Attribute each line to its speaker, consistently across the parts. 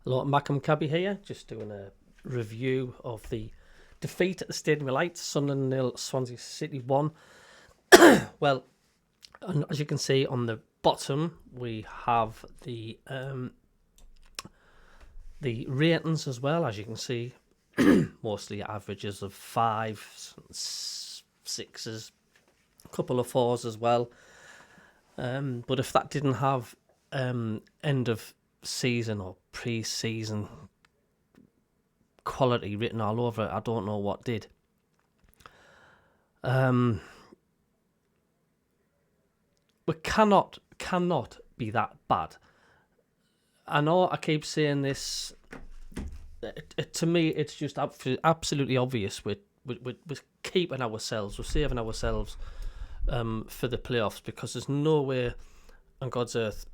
Speaker 1: Hello, Macam Cabby here, just doing a review of the defeat at the Stadium of Light, Sunderland 0, Swansea City 1. Well, and as you can see on the bottom, we have the ratings as well. As you can see, mostly averages of 5s, 6s, a couple of 4s as well. But if that didn't have end of season or pre-season quality written all over it, I don't know what did. We cannot be that bad. I know I keep saying this. To me, it's just absolutely obvious. We're keeping ourselves, we're saving ourselves for the playoffs, because there's no way on God's earth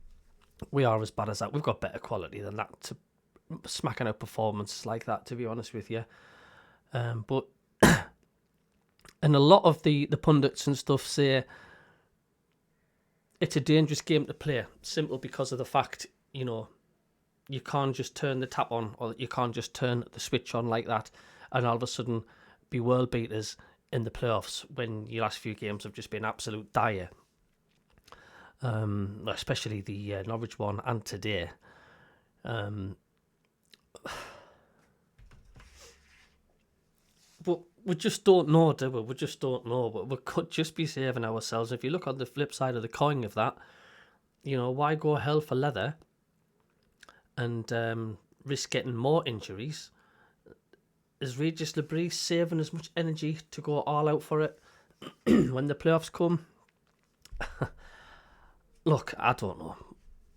Speaker 1: we are as bad as that. We've got better quality than that to smacking out performances like that, to be honest with you. But and a lot of the pundits and stuff say it's a dangerous game to play, simple because of the fact, you can't just turn the tap on, or you can't just turn the switch on like that and all of a sudden be world beaters in the playoffs when your last few games have just been absolute dire. Especially the Norwich one and today. But we just don't know, do we? We just don't know. But we could just be saving ourselves. If you look on the flip side of the coin of that, why go hell for leather and risk getting more injuries? Is Regis Labrie saving as much energy to go all out for it when the playoffs come? Look, I don't know.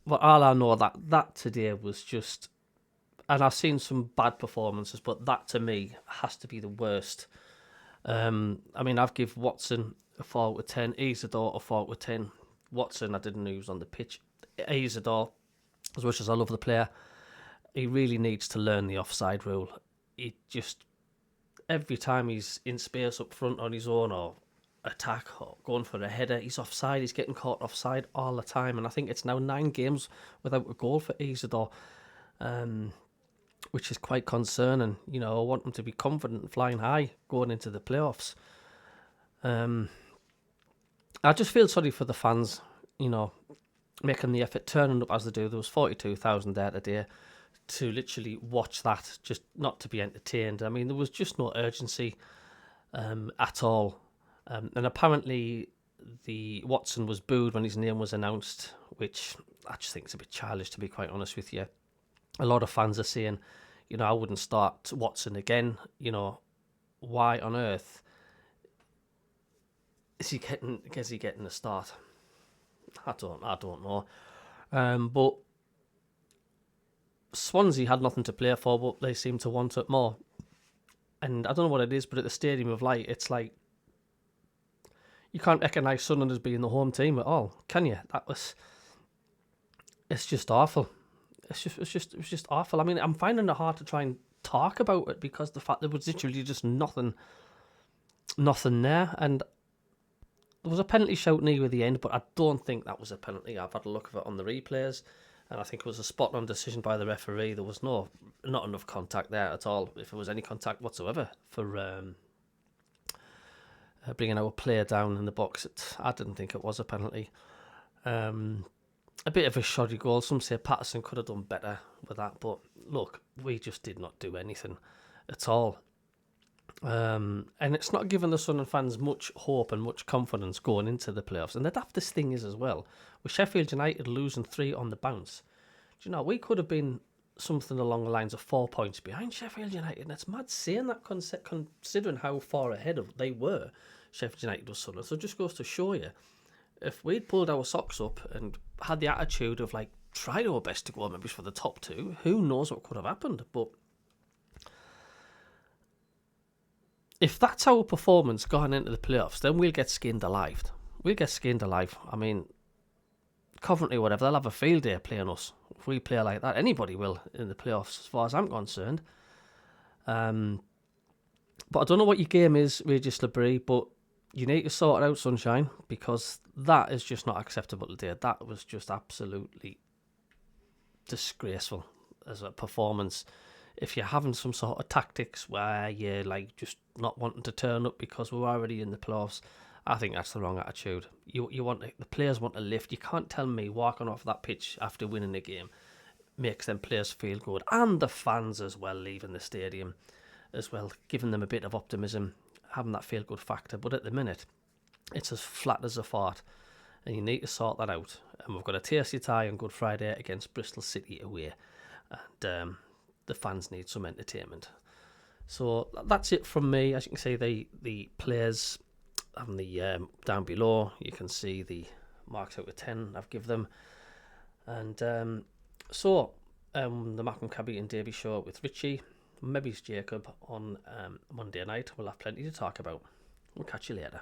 Speaker 1: But all I know that today was just... And I've seen some bad performances, but that to me has to be the worst. I've give Watson a 4 out of 10, Isidore a 4 out of 10. Watson, I didn't know he was on the pitch. Isidore, as much as I love the player, he really needs to learn the offside rule. He just, every time he's in space up front on his own or attack or going for a header, he's offside. He's getting caught offside all the time, and I think it's now 9 games without a goal for Isidore, which is quite concerning. I want him to be confident and flying high going into the playoffs. I just feel sorry for the fans, making the effort, turning up as they do. There was 42,000 there today to literally watch that, just not to be entertained. There was just no urgency at all. And apparently the Watson was booed when his name was announced, which I just think is a bit childish, to be quite honest with you. A lot of fans are saying, I wouldn't start Watson again. Why on earth is he getting a start? I don't know. But Swansea had nothing to play for, but they seem to want it more. And I don't know what it is, but at the Stadium of Light, it's like you can't recognise Sunderland as being the home team at all, can you? It's just awful. It was just awful. I'm finding it hard to try and talk about it because the fact there was literally just nothing there, and there was a penalty shout near the end, but I don't think that was a penalty. I've had a look at it on the replays, and I think it was a spot-on decision by the referee. There was not enough contact there at all, if there was any contact whatsoever, for bringing our player down in the box. I didn't think it was a penalty. A bit of a shoddy goal. Some say Patterson could have done better with that, but look, we just did not do anything at all. And it's not giving the Sunderland fans much hope and much confidence going into the playoffs. And the daftest thing is as well, with Sheffield United losing 3 on the bounce, we could have been something along the lines of 4 points behind Sheffield United. And it's mad saying that considering how far ahead of they were, Sheffield United was Sunderland. So it just goes to show you, if we'd pulled our socks up and had the attitude of tried our best to go maybe for the top 2, who knows what could have happened. But if that's our performance going into the playoffs, then we'll get skinned alive. Coventry, whatever, they'll have a field day playing us. If we play like that, anybody will in the playoffs, as far as I'm concerned. But I don't know what your game is, Regis Labrie, but you need to sort it out, Sunshine, because that is just not acceptable today. That was just absolutely disgraceful. as a performance. If you're having some sort of tactics where you're like just not wanting to turn up because we're already in the playoffs, I think that's the wrong attitude. You want the players want to lift. You can't tell me walking off that pitch after winning a game makes them players feel good, and the fans as well leaving the stadium as well, giving them a bit of optimism, having that feel good factor. But at the minute, it's as flat as a fart, and you need to sort that out. And we've got a tasty tie on Good Friday against Bristol City away, and the fans need some entertainment. So that's it from me. As you can see, the players and the down below, you can see the marks out of 10 I've given them. And the Malcolm Cabby and Davey show with Richie, maybe it's Jacob on Monday night. We'll have plenty to talk about. We'll catch you later.